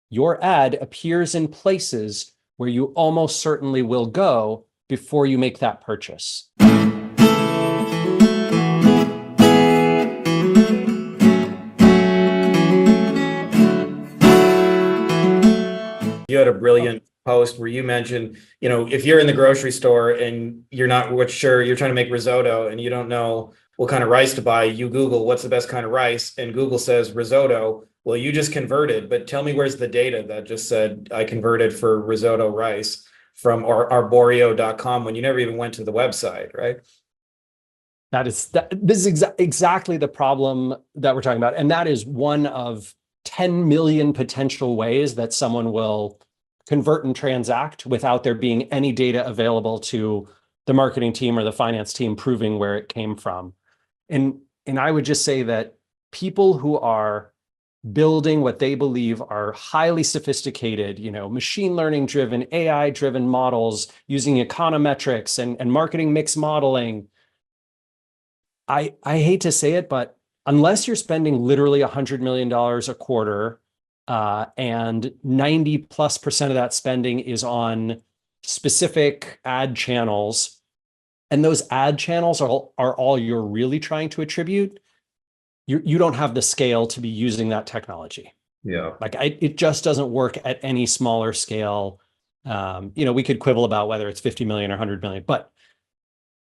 your ad appears in places where you almost certainly will go before you make that purchase. You had a brilliant post where you mentioned, if you're in the grocery store and you're not sure, you're trying to make risotto and you don't know what kind of rice to buy, you Google what's the best kind of rice, and Google says risotto. Well, you just converted, but tell me where's the data that just said I converted for risotto rice from arborio.com when you never even went to the website, right? This is exactly the problem that we're talking about. And that is one of 10 million potential ways that someone will convert and transact without there being any data available to the marketing team or the finance team proving where it came from. And I would just say that people who are building what they believe are highly sophisticated, machine learning driven, AI driven models using econometrics and marketing mix modeling, I hate to say it, but unless you're spending literally $100 million a quarter, and 90+% of that spending is on specific ad channels, and those ad channels are all you're really trying to attribute, you don't have the scale to be using that technology. Yeah. It just doesn't work at any smaller scale. We could quibble about whether it's 50 million or 100 million, but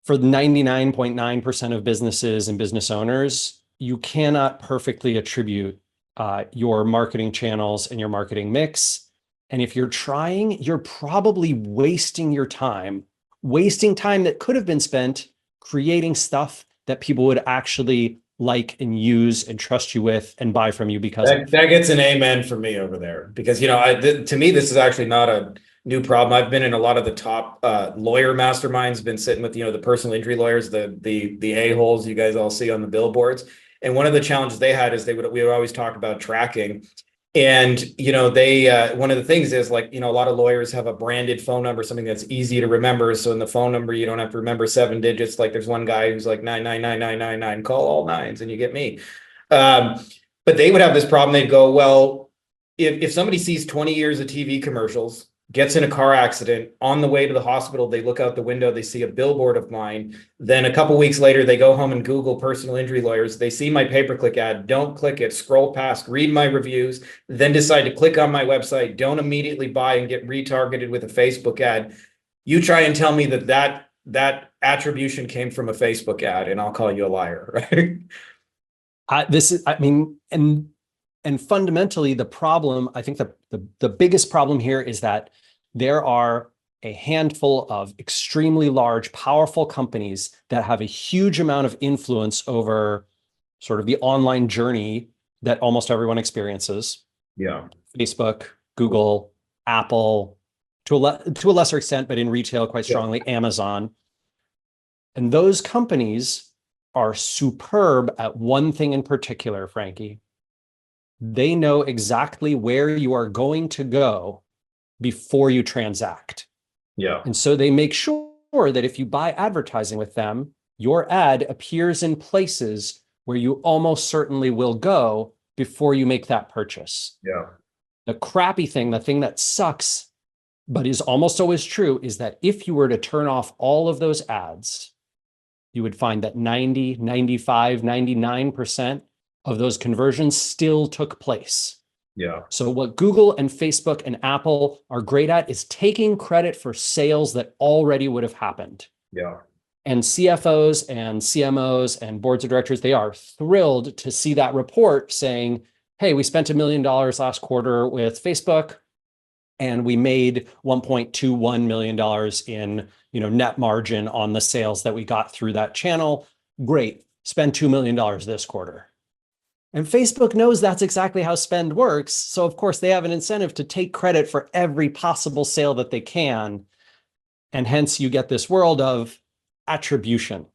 for 99.9% of businesses and business owners, you cannot perfectly attribute your marketing channels and your marketing mix. And if you're trying, you're probably wasting time that could have been spent creating stuff that people would actually like and use and trust you with and buy from you because that gets an amen from me over there, because to me this is actually not a new problem. I've been in a lot of the top lawyer masterminds, been sitting with the personal injury lawyers, the a-holes you guys all see on the billboards, and one of the challenges they had is we would always talk about tracking. And they one of the things is a lot of lawyers have a branded phone number, something that's easy to remember. So in the phone number, you don't have to remember 7 digits. Like there's one guy who's like 999999, call all nines and you get me. But they would have this problem. They'd go, well, if somebody sees 20 years of TV commercials, gets in a car accident, on the way to the hospital, they look out the window, they see a billboard of mine. Then a couple weeks later, they go home and Google personal injury lawyers. They see my pay-per-click ad, don't click it, scroll past, read my reviews, then decide to click on my website, don't immediately buy and get retargeted with a Facebook ad. You try and tell me that attribution came from a Facebook ad, and I'll call you a liar, right? And fundamentally, the problem, I think the biggest problem here is that there are a handful of extremely large, powerful companies that have a huge amount of influence over sort of the online journey that almost everyone experiences. Yeah. Facebook, Google, Apple, to a lesser extent, but in retail quite strongly, Amazon. And those companies are superb at one thing in particular, Frankie. They know exactly where you are going to go before you transact. Yeah. And so they make sure that if you buy advertising with them, your ad appears in places where you almost certainly will go before you make that purchase. Yeah. The crappy thing, the thing that sucks, but is almost always true, is that if you were to turn off all of those ads, you would find that 90, 95, 99% of those conversions still took place. Yeah. So what Google and Facebook and Apple are great at is taking credit for sales that already would have happened. Yeah. And CFOs and CMOs and boards of directors, they are thrilled to see that report saying, hey, we spent $1 million last quarter with Facebook and we made $1.21 million in net margin on the sales that we got through that channel. Great, spend $2 million this quarter. And Facebook knows that's exactly how spend works. So of course they have an incentive to take credit for every possible sale that they can. And hence you get this world of attribution.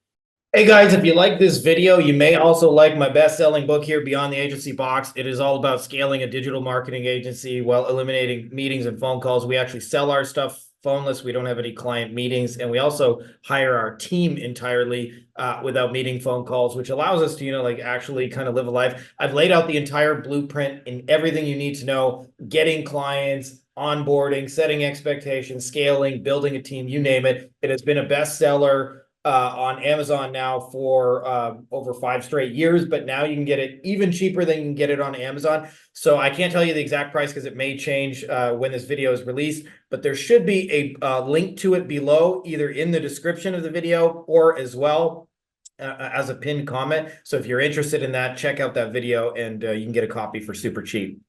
Hey guys, if you like this video, you may also like my best-selling book here, Beyond the Agency Box. It is all about scaling a digital marketing agency while eliminating meetings and phone calls. We actually sell our stuff phoneless. We don't have any client meetings, and we also hire our team entirely without meeting phone calls, which allows us to, like actually kind of live a life. I've laid out the entire blueprint and everything you need to know, getting clients, onboarding, setting expectations, scaling, building a team, you name it. It has been a bestseller on Amazon now for over 5 straight years, but now you can get it even cheaper than you can get it on Amazon. So I can't tell you the exact price because it may change when this video is released, but there should be a link to it below, either in the description of the video or as well as a pinned comment. So if you're interested in that, check out that video and you can get a copy for super cheap.